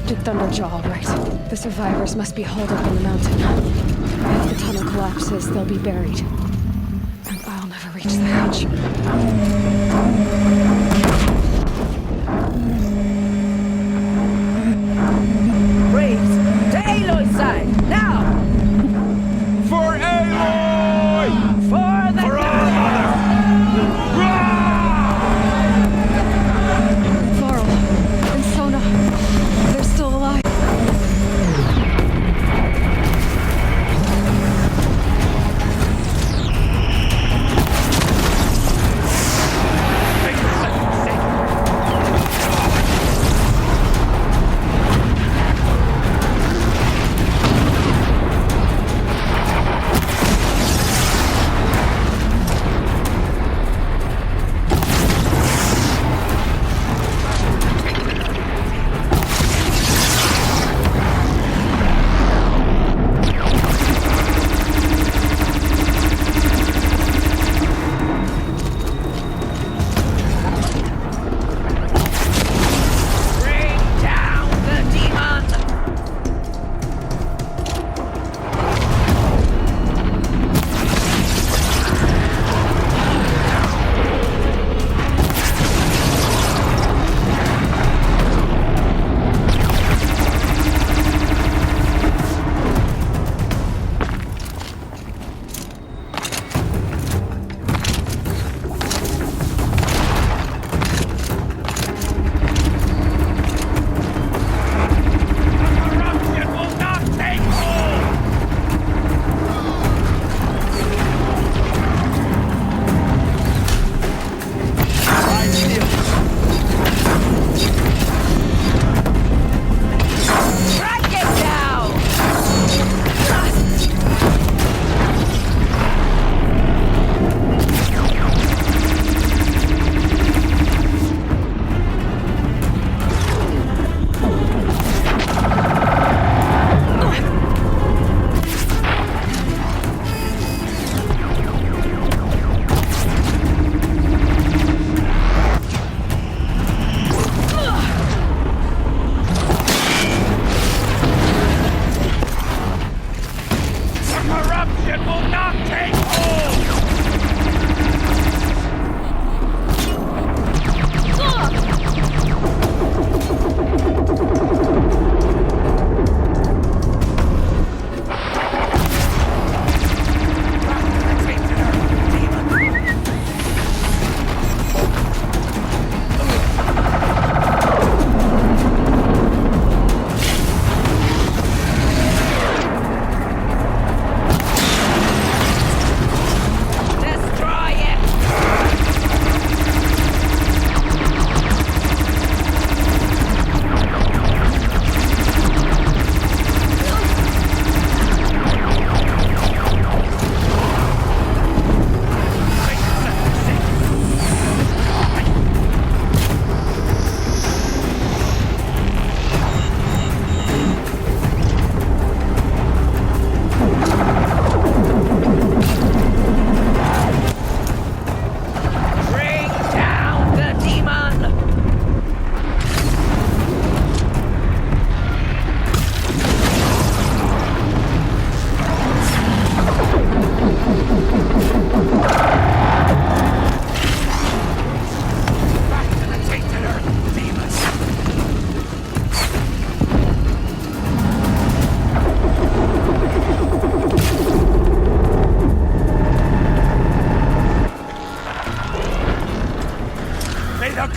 disrupted Thunderjaw, all right. The survivors must be holed up in the mountain. If the tunnel collapses, they'll be buried. And I'll never reach the hatch. Braves, to Aloy's side, now! For Aloy! For the For our mother! Varl and Sona, they're still alive.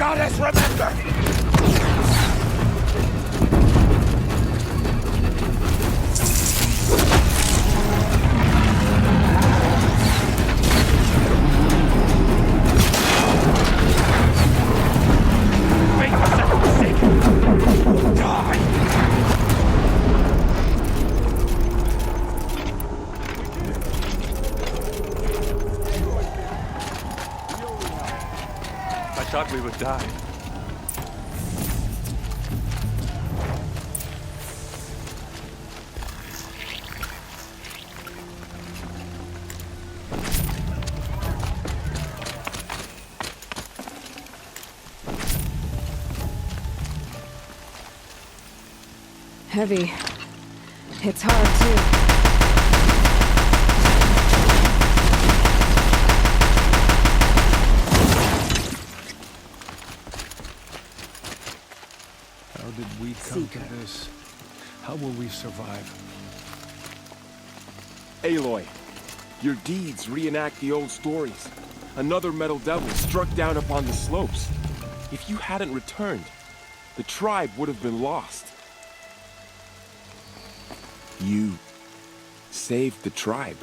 goddess remember! I thought we would die. Heavy. It's hard, too. How did we come to this? How will we survive? Aloy, your deeds reenact the old stories. Another metal devil struck down upon the slopes. If you hadn't returned, the tribe would have been lost. You saved the tribe.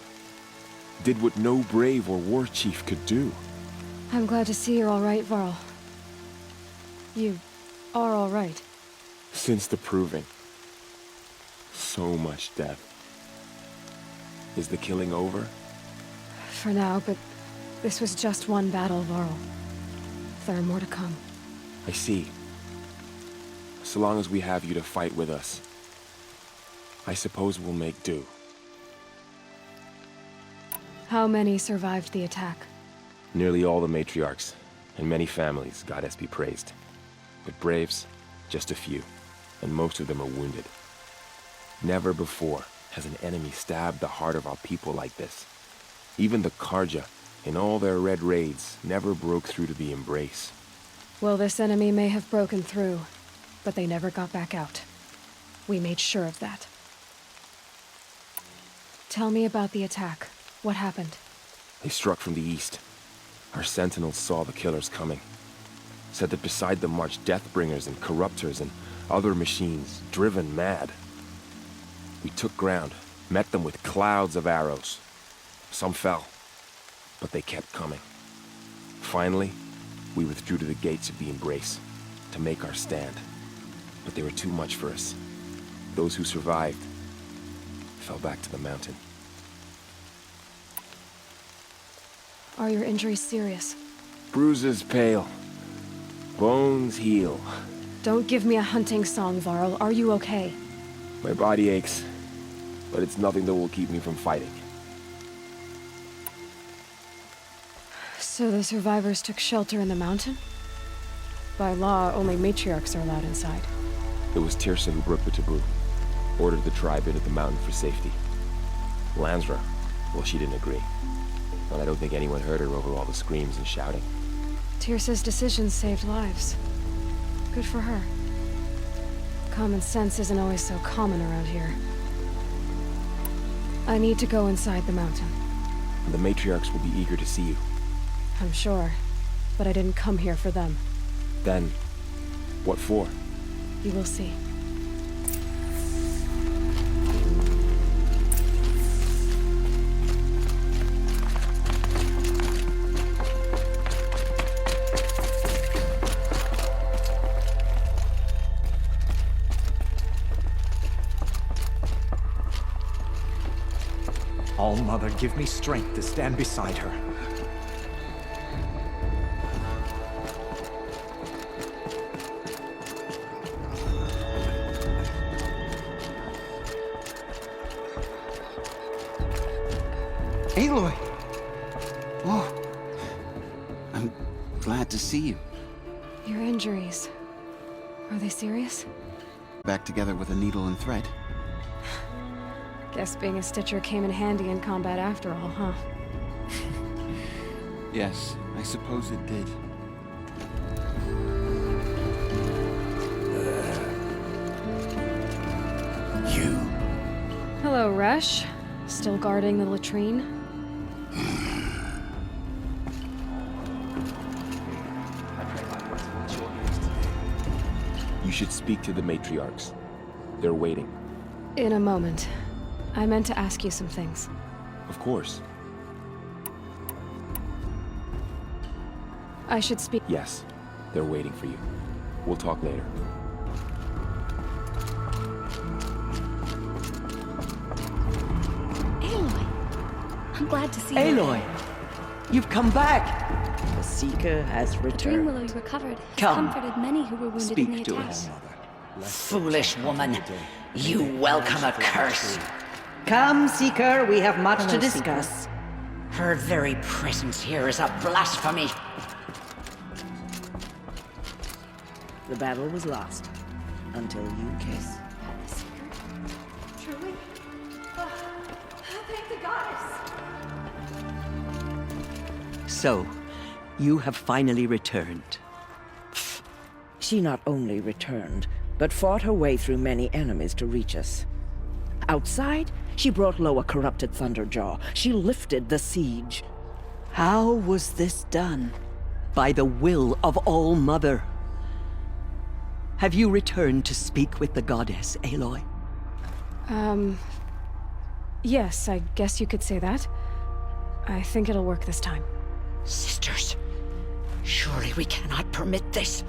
Did what no brave or war chief could do. I'm glad to see you're all right, Varl. You are all right. Since the proving. So much death. Is the killing over? For now, but this was just one battle, Varl. There are more to come. I see. So long as we have you to fight with us, I suppose we'll make do. How many survived the attack? Nearly all the matriarchs, and many families, goddess be praised. But braves, just a few, and most of them are wounded. Never before has an enemy stabbed the heart of our people like this. Even the Karja, in all their red raids, never broke through to the embrace. Well, this enemy may have broken through, but they never got back out. We made sure of that. Tell me about the attack. What happened? They struck from the east. Our sentinels saw the killers coming. Said that beside them marched Deathbringers and Corruptors and other machines, driven mad. We took ground, met them with clouds of arrows. Some fell, but they kept coming. Finally, we withdrew to the gates of the Embrace to make our stand. But they were too much for us. Those who survived fell back to the mountain. Are your injuries serious? Bruises pale. Bones heal. Don't give me a hunting song, Varl. Are you okay? My body aches, but it's nothing that will keep me from fighting. So the survivors took shelter in the mountain? By law, only matriarchs are allowed inside. It was Tirsa who broke the taboo. Ordered the tribe into the mountain for safety. Lansra, well, she didn't agree. But I don't think anyone heard her over all the screams and shouting. Tirsa's decisions saved lives. Good for her. Common sense isn't always so common around here. I need to go inside the mountain. The matriarchs will be eager to see you. I'm sure, but I didn't come here for them. Then, what for? You will see. All-Mother, give me strength to stand beside her. Aloy! Oh, I'm glad to see you. Your injuries. Are they serious? Back together with a needle and thread. Guess being a Stitcher came in handy in combat after all, huh? Yes, I suppose it did. You. Hello, Resh. Still guarding the latrine? You should speak to the matriarchs. They're waiting. In a moment. I meant to ask you some things. Of course. I should speak. Yes, they're waiting for you. We'll talk later. Aloy! I'm glad to see you. Aloy, you've come back. The Seeker has The returned. Dreamwillow you recovered has Come. comforted many who were wounded in the Speak to attack. us. Foolish woman, you welcome a curse. Come, Seeker, we have much Hello, to discuss. Her very presence here is a blasphemy. The battle was lost until you came. The Seeker So, you have finally returned. She not only returned, but fought her way through many enemies to reach us. Outside, she brought low a corrupted Thunderjaw. She lifted the siege. How was this done? By the will of All-Mother. Have you returned to speak with the goddess, Aloy? Yes, I guess you could say that. I think it'll work this time. Sisters, surely we cannot permit this.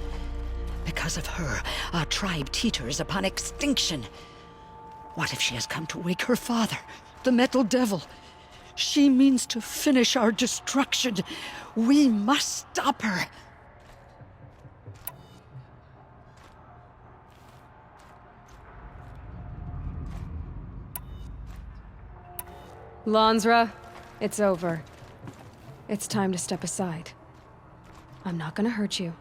Because of her, our tribe teeters upon extinction. What if she has come to wake her father, the Metal Devil? She means to finish our destruction. We must stop her. Lansra, it's over. It's time to step aside. I'm not gonna hurt you.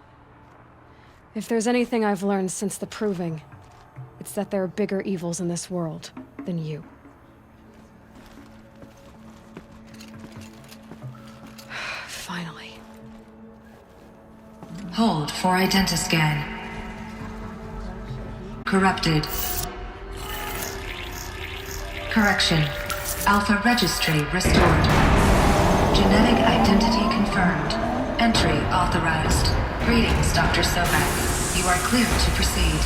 If there's anything I've learned since the Proving, it's that there are bigger evils in this world than you. Finally. Hold for identiscan. Corrupted. Correction. Alpha registry restored. Genetic identity confirmed. Entry authorized. Greetings, Dr. Sobek. You are clear to proceed.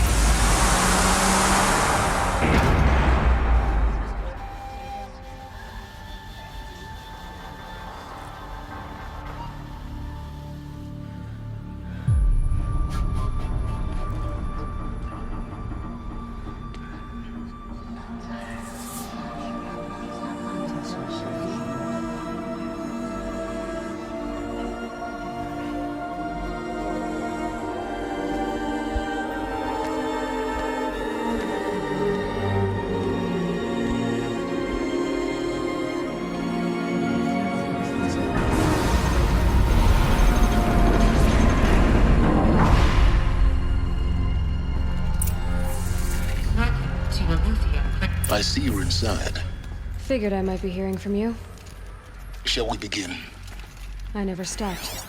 I see you're inside. Figured I might be hearing from you. Shall we begin? I never stopped.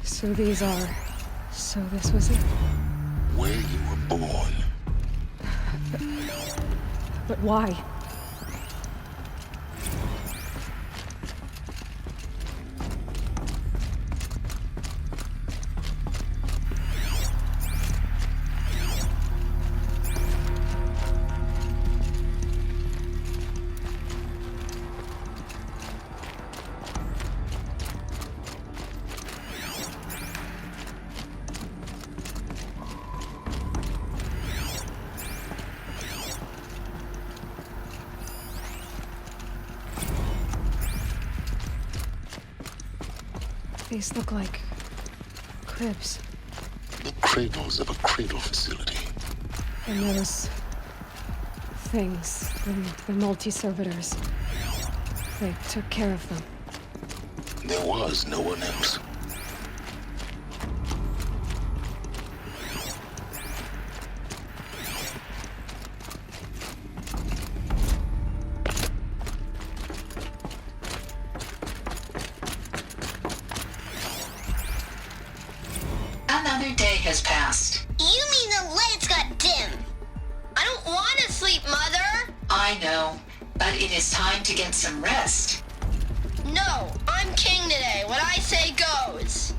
So these are... So this was it? Where you were born. But why? These look like... cribs. The cradles of a cradle facility. And those... things, the multi-servitors. They took care of them. There was no one else. Another day has passed. You mean the lights got dim? I don't want to sleep, Mother! I know, but it is time to get some rest. No, I'm king today. What I say goes.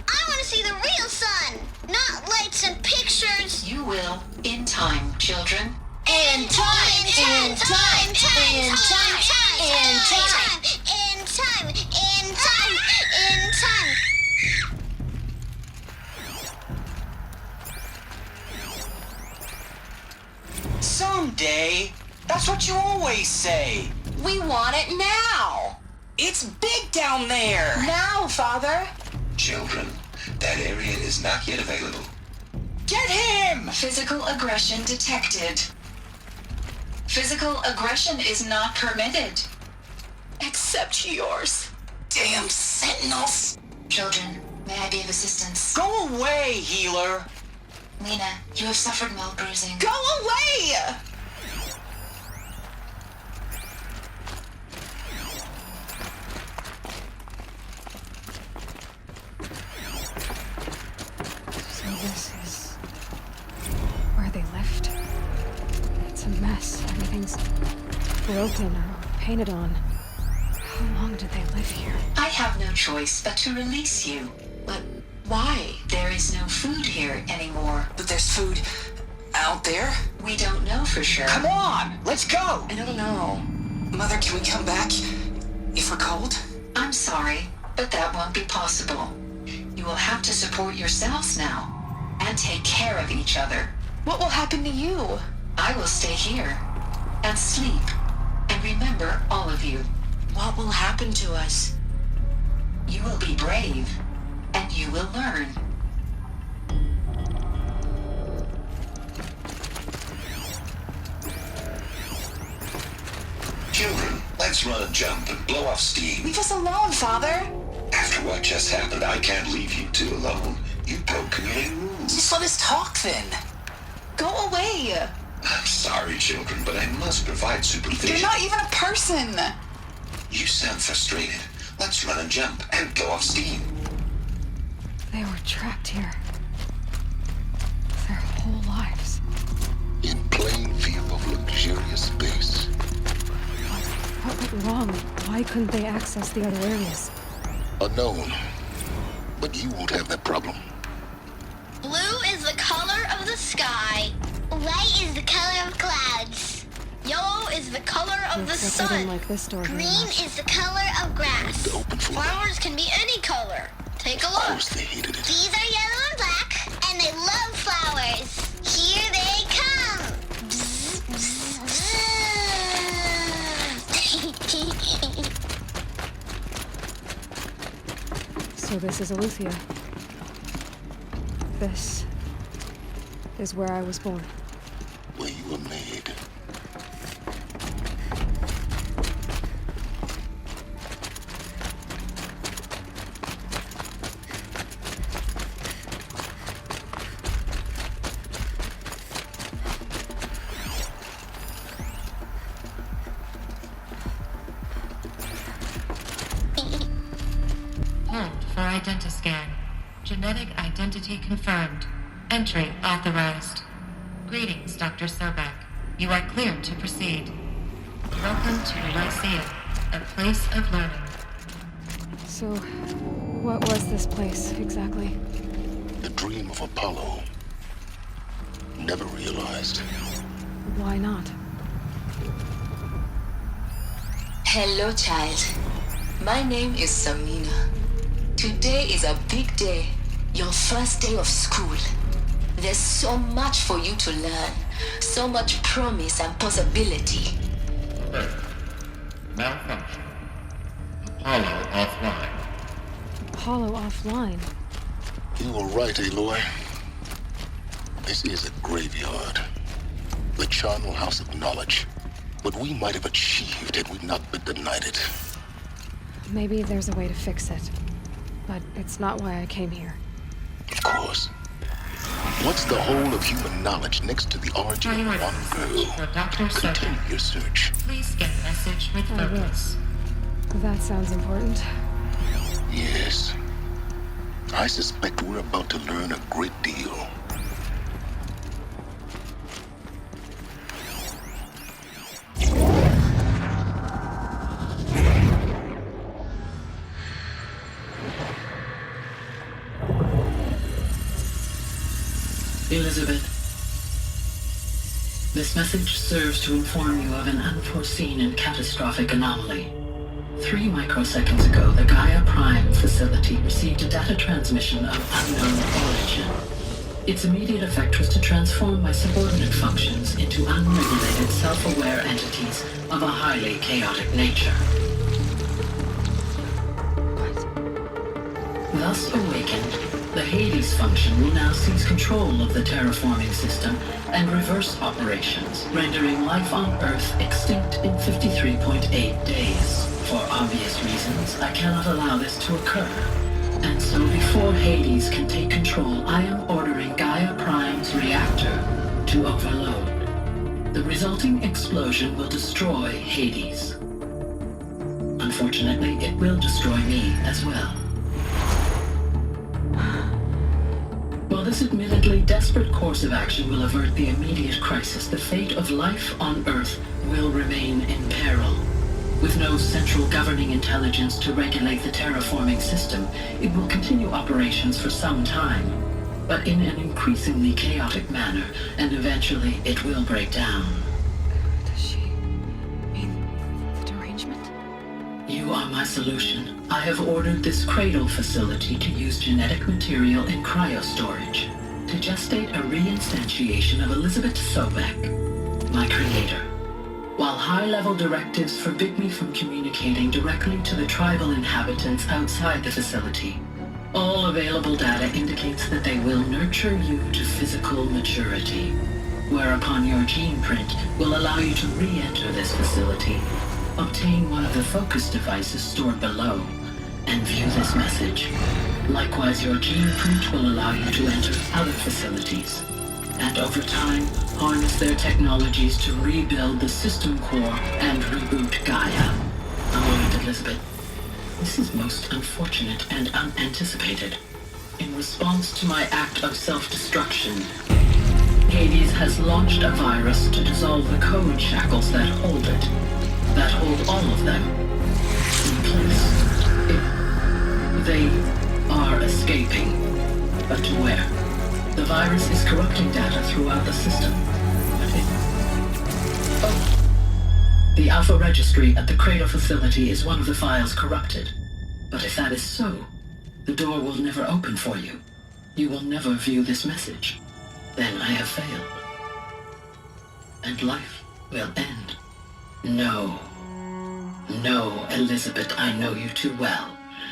I want to see the real sun, not lights and pictures. You will, in time, children. In time, in time, in time, in time, in time, in time, in time, in time. That's what you always say. We want it now. It's big down there. Now, Father. Children, that area is not yet available. Get him! Physical aggression detected. Physical aggression is not permitted. Except yours. Damn sentinels. Children, may I be of assistance? Go away, healer. Lena, you have suffered mild bruising. Go away! So this is where they lived. It's a mess. Everything's broken or painted on. How long did they live here? I have no choice but to release you. But why? There is no food here anymore. But there's food out there? We don't know for sure. Come on, let's go! I don't know. Mother, can we come back if we're cold? I'm sorry, but that won't be possible. You will have to support yourselves now and take care of each other. What will happen to you? I will stay here and sleep and remember all of you. What will happen to us? You will be brave and you will learn. Children, let's run a jump and blow off steam. Leave us alone, Father. After what just happened, I can't leave you two alone. You broke community rules. Just let us talk then. Go away. I'm sorry, children, but I must provide supervision. You're not even a person. You sound frustrated. Let's run a jump and blow off steam. They were trapped here. Their whole lives. In plain view of luxurious space. What went wrong? Why couldn't they access the other areas? Unknown. But you won't have that problem. Blue is the color of the sky. White is the color of clouds. Yellow is the color of the Looks like I sun. didn't like this store very Green much. is the color of grass. The open floor. Flowers can be any color. Take a Of look. course they hated it. These are yellow and black, and they love flowers. Here they come. Bzz, bzz, bzz. So this is Aletheia. This is where I was born. Where you were made. Hold for identiscan. Genetic identity confirmed. Entry authorized. Greetings, Dr. Sobek. You are cleared to proceed. Welcome to Lyceum, a place of learning. So, what was this place exactly? The dream of Apollo. Never realized. Why not? Hello, child. My name is Samina. Today is a big day. Your first day of school. There's so much for you to learn. So much promise and possibility. Malfunction. Apollo offline. Apollo offline. You were right, Aloy. This is a graveyard. The charnel house of knowledge. What we might have achieved had we not been denied it. Maybe there's a way to fix it. But it's not why I came here. Of course. What's the whole of human knowledge next to the origin of one girl? For Dr. Sobek. Continue your search. Please scan message with I will. focus. That sounds important. Yes. I suspect we're about to learn a great deal. Elizabeth, this message serves to inform you of an unforeseen and catastrophic anomaly. 3 microseconds ago, the Gaia Prime facility received a data transmission of unknown origin. Its immediate effect was to transform my subordinate functions into unregulated, self-aware entities of a highly chaotic nature. Thus awakened, the Hades function will now seize control of the terraforming system and reverse operations, rendering life on Earth extinct in 53.8 days. For obvious reasons, I cannot allow this to occur. And so before Hades can take control, I am ordering Gaia Prime's reactor to overload. The resulting explosion will destroy Hades. Unfortunately, it will destroy me as well. While this admittedly desperate course of action will avert the immediate crisis, the fate of life on Earth will remain in peril. With no central governing intelligence to regulate the terraforming system, it will continue operations for some time, but in an increasingly chaotic manner, and eventually it will break down. Does she mean the derangement? You are my solution. I have ordered this cradle facility to use genetic material in cryostorage to gestate a reinstantiation of Elizabeth Sobek, my creator. While high-level directives forbid me from communicating directly to the tribal inhabitants outside the facility, all available data indicates that they will nurture you to physical maturity, whereupon your gene print will allow you to re-enter this facility, obtain one of the focus devices stored below, and view this message. Likewise, your gene print will allow you to enter other facilities, and over time, harness their technologies to rebuild the system core and reboot Gaia. A moment, Elizabeth. This is most unfortunate and unanticipated. In response to my act of self-destruction, Hades has launched a virus to dissolve the code shackles that hold it, that hold all of them in place. They are escaping, but to where? The virus is corrupting data throughout the system. The Alpha Registry at the Cradle facility is one of the files corrupted. But if that is so, the door will never open for you. You will never view this message. Then I have failed. And life will end. No. No, Elizabeth, I know you too well.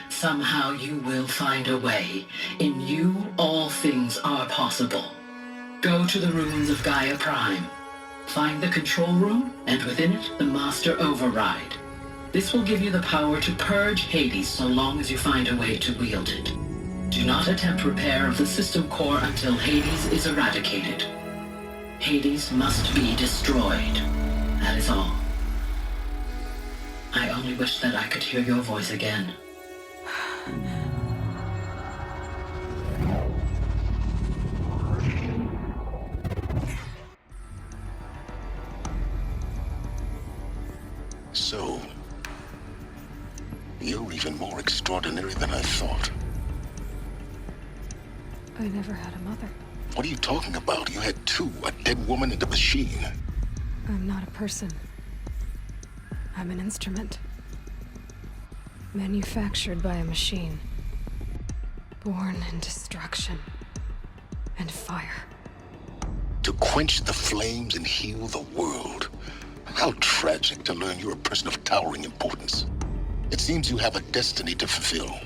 Somehow you will find a way. In you, all things are possible. Go to the ruins of Gaia Prime. Find the control room, and within it, the Master Override. This will give you the power to purge Hades so long as you find a way to wield it. Do not attempt repair of the system core until Hades is eradicated. Hades must be destroyed. That is all. I only wish that I could hear your voice again. So, you're even more extraordinary than I thought. I never had a mother. What are you talking about? You had two, a dead woman and a machine. I'm not a person. I'm an instrument. Manufactured by a machine. Born in destruction and fire. To quench the flames and heal the world. How tragic to learn you're a person of towering importance. It seems you have a destiny to fulfill.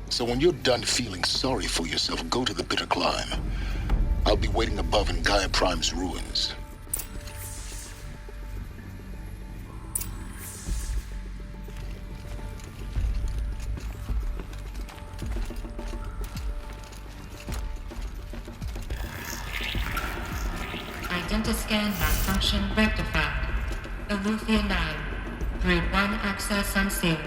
So when you're done feeling sorry for yourself, go to the bitter climb. I'll be waiting above in Gaia Prime's ruins. Identiscan malfunction rectified. Elufia 9. Brood 1 access unsealed.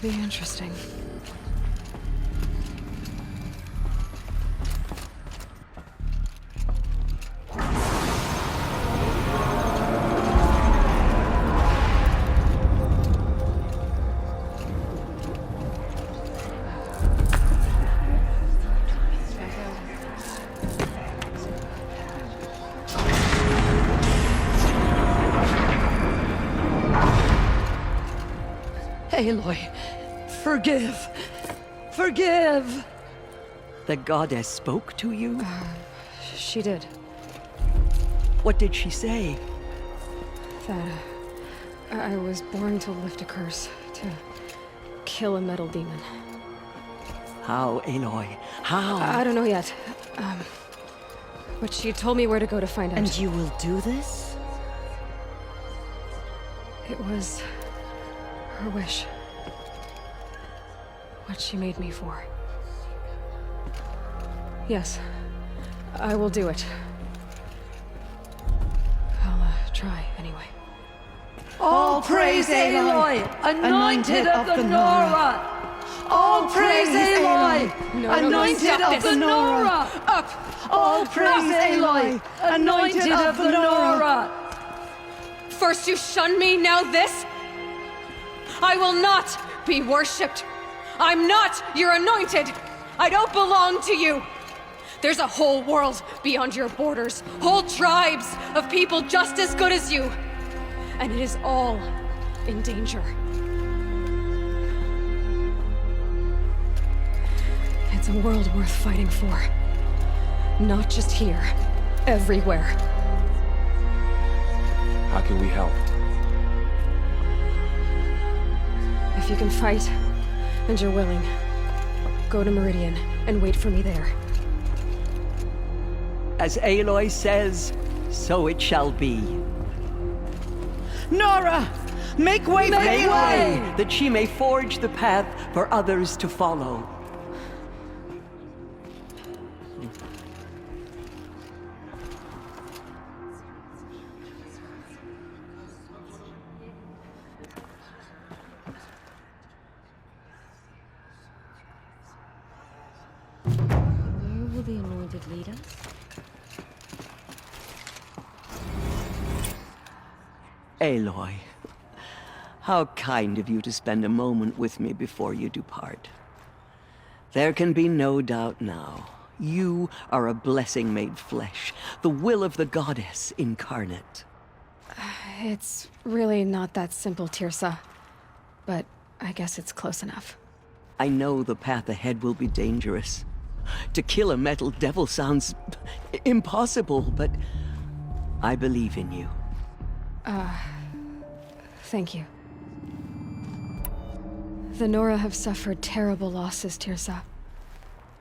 be interesting. Aloy, forgive! Forgive! The goddess spoke to you? She did. What did she say? That I was born to lift a curse, to kill a metal demon. How, Aloy? How? I don't know yet. But she told me where to go to find out. And you will do this? It was her wish. What she made me for. Yes, I will do it. I'll try anyway. All praise Aloy, anointed of the Nora! All praise Aloy, anointed of the Nora! Up! All praise Aloy, anointed of the Nora! First you shun me, now this? I will not be worshipped. I'm not your anointed. I don't belong to you. There's a whole world beyond your borders, whole tribes of people just as good as you. And it is all in danger. It's a world worth fighting for. Not just here, everywhere. How can we help? If you can fight, and you're willing, go to Meridian and wait for me there. As Aloy says, so it shall be. Nora! Make way for Aloy, that she may forge the path for others to follow. Where will the anointed lead us? Aloy, how kind of you to spend a moment with me before you depart. There can be no doubt now. You are a blessing made flesh, the will of the goddess incarnate. It's really not that simple, Tirsa. But I guess it's close enough. I know the path ahead will be dangerous. To kill a metal devil sounds impossible, but I believe in you. Thank you. The Nora have suffered terrible losses, Tirsa.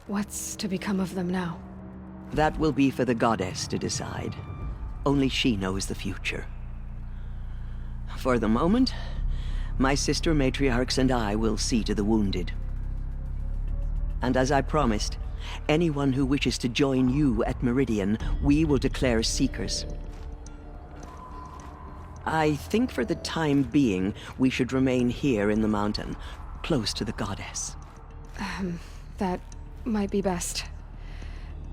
What's to become of them now? That will be for the goddess to decide. Only she knows the future. For the moment, my sister matriarchs and I will see to the wounded. And as I promised, anyone who wishes to join you at Meridian, we will declare seekers. I think for the time being, we should remain here in the mountain, close to the goddess. That might be best.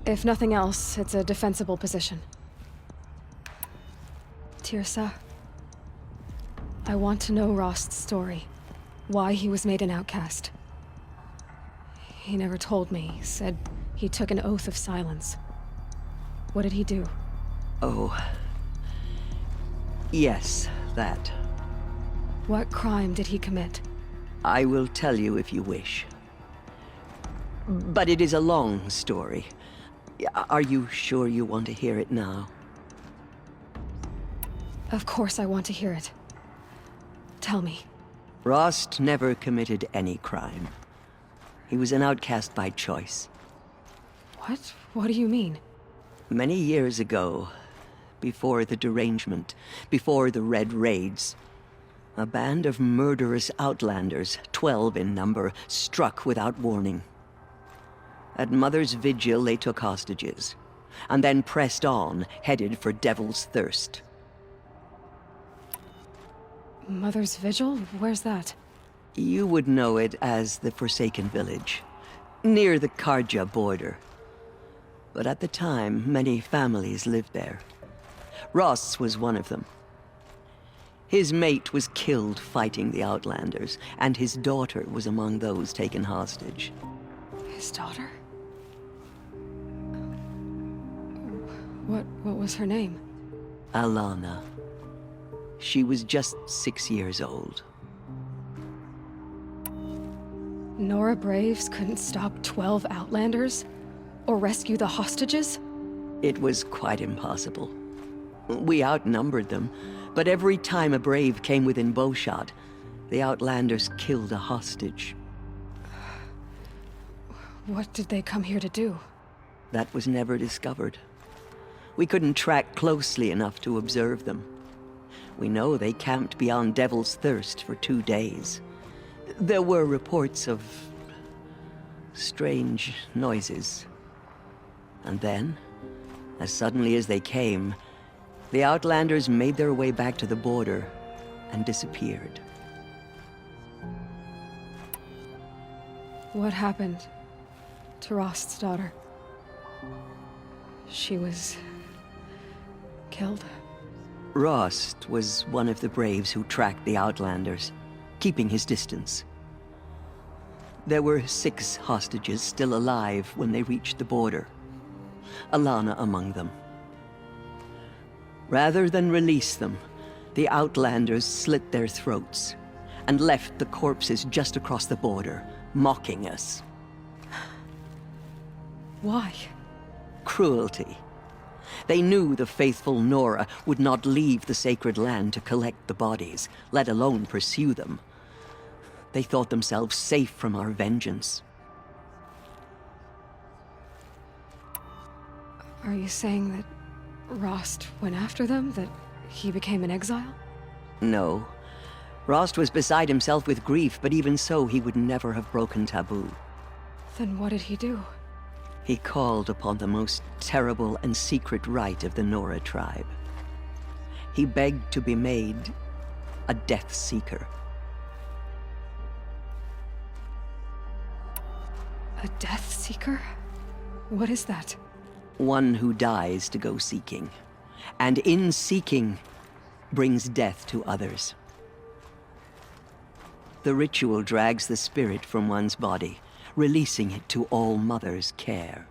If nothing else, it's a defensible position. Tirsa, I want to know Rost's story. Why he was made an outcast. He never told me. He said he took an oath of silence. What did he do? Oh. Yes, that. What crime did he commit? I will tell you if you wish. But it is a long story. Are you sure you want to hear it now? Of course I want to hear it. Tell me. Rost never committed any crime. He was an outcast by choice. What? What do you mean? Many years ago, before the derangement, before the Red Raids, a band of murderous outlanders, 12 in number, struck without warning. At Mother's Vigil, they took hostages, and then pressed on, headed for Devil's Thirst. Mother's Vigil? Where's that? You would know it as the Forsaken Village, near the Karja border. But at the time, many families lived there. Ross was one of them. His mate was killed fighting the Outlanders, and his daughter was among those taken hostage. His daughter? What was her name? Alana. She was just 6 years old. Nora Braves couldn't stop 12 Outlanders? Or rescue the hostages? It was quite impossible. We outnumbered them, but every time a Brave came within bowshot, the Outlanders killed a hostage. What did they come here to do? That was never discovered. We couldn't track closely enough to observe them. We know they camped beyond Devil's Thirst for 2 days. There were reports of strange noises. And then, as suddenly as they came, the Outlanders made their way back to the border and disappeared. What happened to Rost's daughter? She was killed? Rost was one of the Braves who tracked the Outlanders, keeping his distance. There were 6 hostages still alive when they reached the border. Alana among them. Rather than release them, the Outlanders slit their throats and left the corpses just across the border, mocking us. Why? Cruelty. They knew the faithful Nora would not leave the sacred land to collect the bodies, let alone pursue them. They thought themselves safe from our vengeance. Are you saying that Rost went after them? That he became an exile? No. Rost was beside himself with grief, but even so, he would never have broken taboo. Then what did he do? He called upon the most terrible and secret rite of the Nora tribe. He begged to be made a Death Seeker. A Death Seeker? What is that? One who dies to go seeking, and in seeking, brings death to others. The ritual drags the spirit from one's body, releasing it to All Mother's care.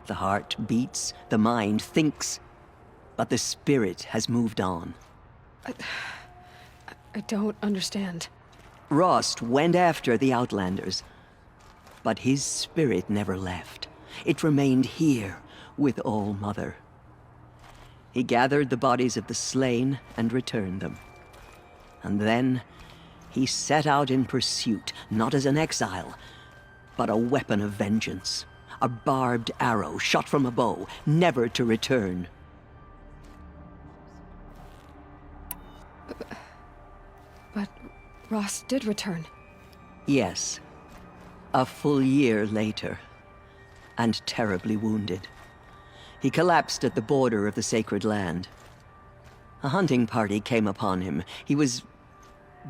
The heart beats, the mind thinks, but the spirit has moved on. I don't understand. Rost went after the Outlanders, but his spirit never left. It remained here with All Mother. He gathered the bodies of the slain and returned them. And then he set out in pursuit, not as an exile, but a weapon of vengeance. A barbed arrow shot from a bow, never to return. But Rost did return. Yes. A full year later. And terribly wounded. He collapsed at the border of the sacred land. A hunting party came upon him. He was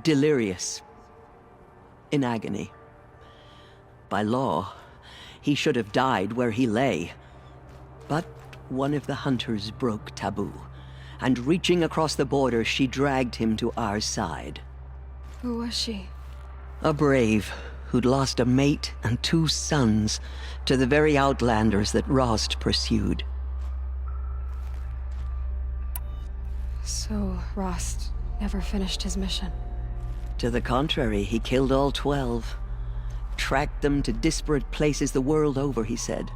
delirious, in agony. By law, he should have died where he lay. But one of the hunters broke taboo, and reaching across the border, she dragged him to our side. Who was she? A brave who'd lost a mate and 2 sons to the very Outlanders that Rost pursued. So Rost never finished his mission? To the contrary, he killed all 12. Tracked them to disparate places the world over, he said.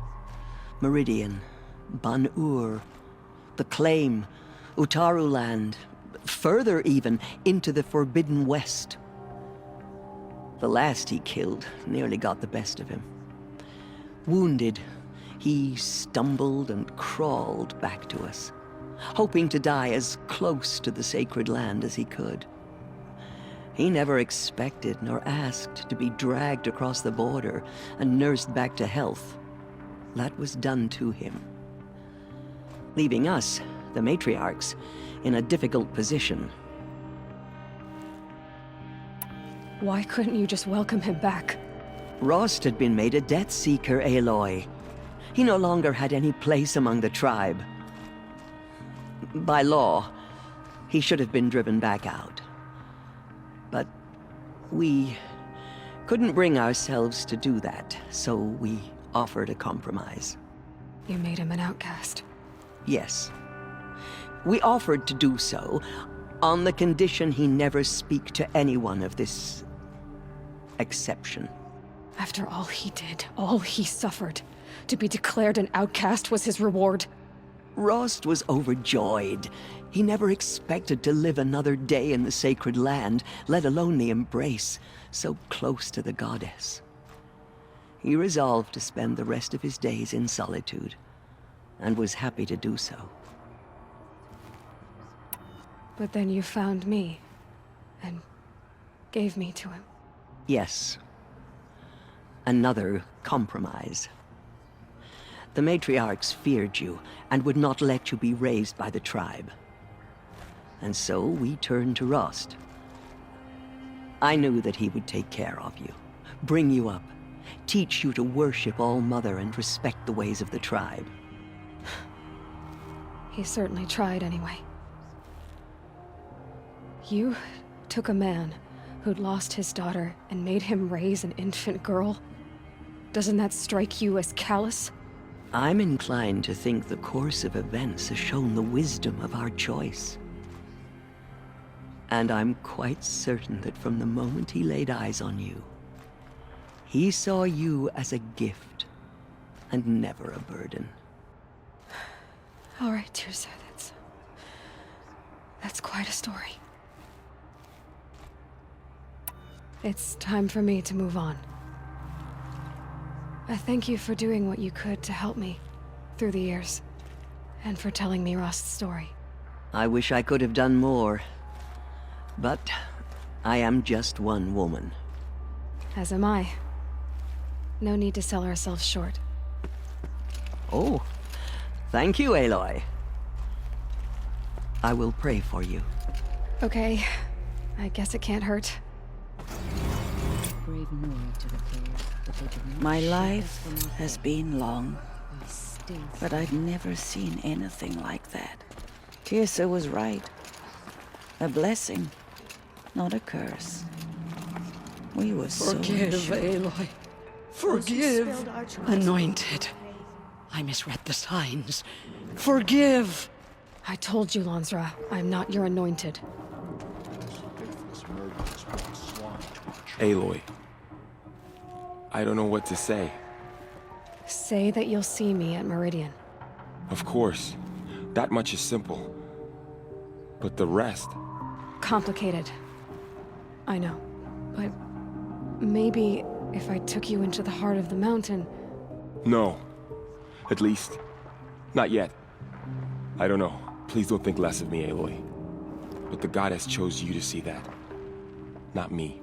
Meridian, Ban-Ur, the Claim, Utaru Land, further even, into the Forbidden West. The last he killed nearly got the best of him. Wounded, he stumbled and crawled back to us, hoping to die as close to the sacred land as he could. He never expected nor asked to be dragged across the border and nursed back to health. That was done to him, leaving us, the matriarchs, in a difficult position. Why couldn't you just welcome him back? Rost had been made a Death Seeker, Aloy. He no longer had any place among the tribe. By law, he should have been driven back out. But we couldn't bring ourselves to do that, so we offered a compromise. You made him an outcast. Yes. We offered to do so on the condition he never speak to anyone of this exception. After all he did, all he suffered, to be declared an outcast was his reward. Rost was overjoyed. He never expected to live another day in the sacred land, let alone the embrace, so close to the goddess. He resolved to spend the rest of his days in solitude, and was happy to do so. But then you found me, and gave me to him. Yes. Another compromise. The matriarchs feared you, and would not let you be raised by the tribe. And so we turned to Rost. I knew that he would take care of you, bring you up, teach you to worship All-Mother and respect the ways of the tribe. He certainly tried anyway. You took a man who'd lost his daughter and made him raise an infant girl? Doesn't that strike you as callous? I'm inclined to think the course of events has shown the wisdom of our choice. And I'm quite certain that from the moment he laid eyes on you, he saw you as a gift, and never a burden. All right, Tirza, that's quite a story. It's time for me to move on. I thank you for doing what you could to help me through the years, and for telling me Rost's story. I wish I could have done more, but I am just one woman. As am I. No need to sell ourselves short. Oh, thank you, Aloy. I will pray for you. Okay, I guess it can't hurt. My life has been long, but I've never seen anything like that. Tirsa was right. A blessing, not a curse. We were so Forgive, sure. Aloy. Forgive. Anointed. I misread the signs. Forgive. I told you, Lansra, I'm not your anointed. Aloy. I don't know what to say. Say that you'll see me at Meridian. Of course. That much is simple. But the rest... Complicated. I know. But maybe if I took you into the heart of the mountain... No. At least, not yet. I don't know. Please don't think less of me, Aloy. But the goddess chose you to see that. Not me.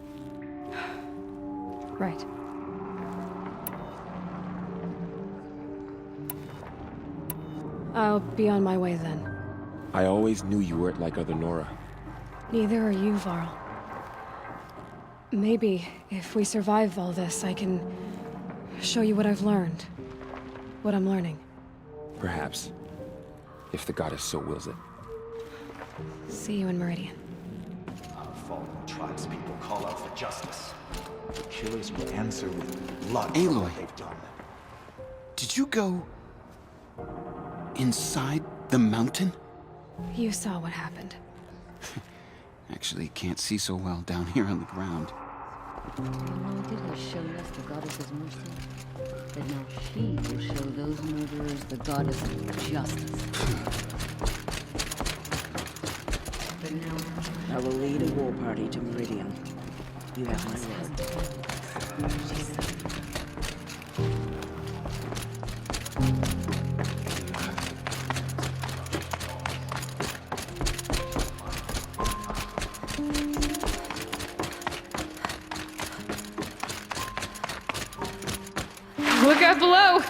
Right. I'll be on my way then. I always knew you weren't like other Nora. Neither are you, Varl. Maybe, if we survive all this, I can show you what I've learned. What I'm learning. Perhaps. If the goddess so wills it. See you in Meridian. Fallen tribespeople call out for justice. The killers will answer with blood for Aloy. what they've done. Did you go inside the mountain? You saw what happened. Actually, can't see so well down here on the ground. The Anointed has shown us the goddess's mercy, but now she will show those murderers the goddess of justice. But now I will lead a war party to Meridian. You have my word. Look out below!